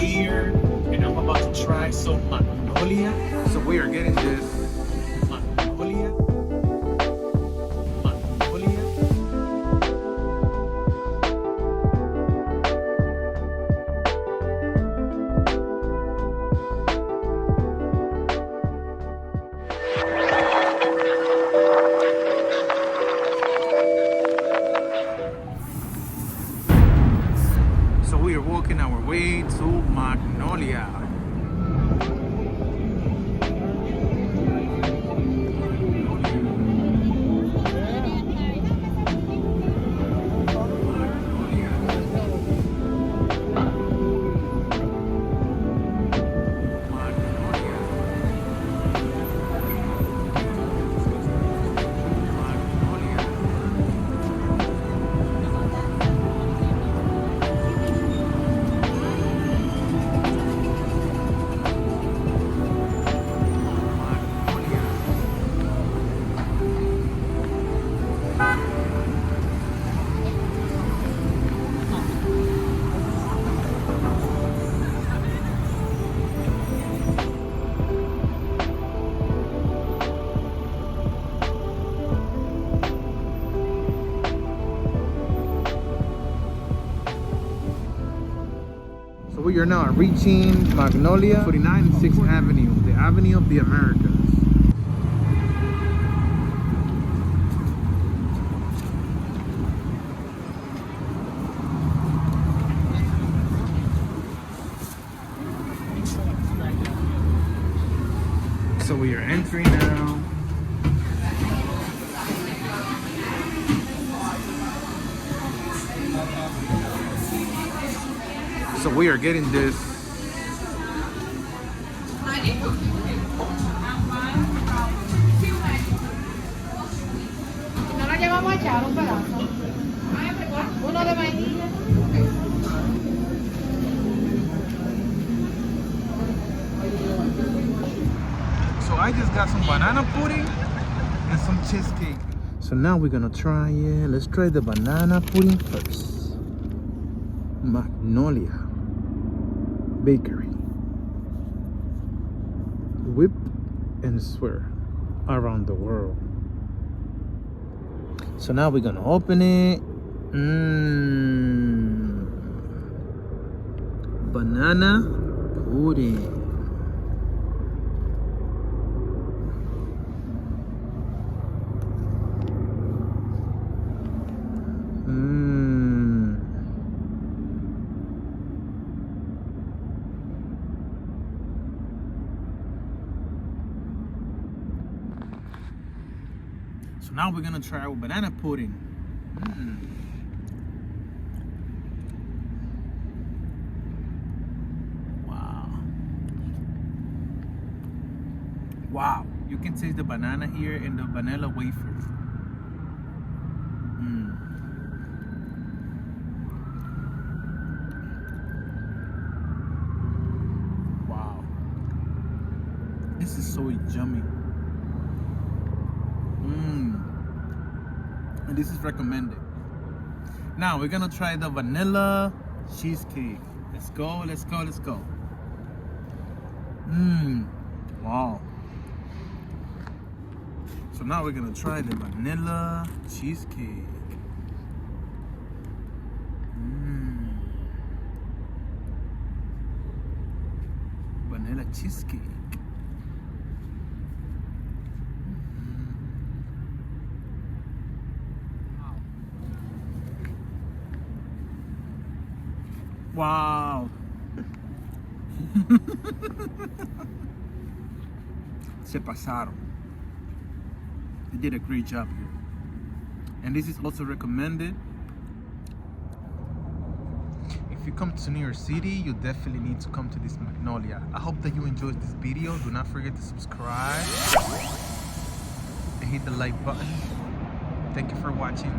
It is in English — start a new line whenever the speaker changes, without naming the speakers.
here, and I'm about to try some Magnolia.
So we are getting this
Magnolia.
So we are walking our way to Magnolia. So we are now reaching Magnolia, 49th and 6th Avenue, the Avenue of the Americas. So we are entering now. So we are getting this.
No lo llevamos a echar un pedazo. Uno de vainilla.
So I just got some banana pudding and some cheesecake. So now we're gonna try it. Let's try the banana pudding first. Magnolia Bakery. Whip and swear around the world. So now we're gonna open it. Banana pudding. So now we're gonna try our banana pudding. Wow. Wow. You can taste the banana here and the vanilla wafers. Wow. This is so yummy. And this is recommended. Now we're gonna try the vanilla cheesecake. Let's go, let's go, let's go. Wow. So now we're gonna try the vanilla cheesecake. Vanilla cheesecake. Wow. Se pasaron. They did a great job here. And this is also recommended. If you come to New York City, you definitely need to come to this Magnolia. I hope that you enjoyed this video. Do not forget to subscribe and hit the like button. Thank you for watching.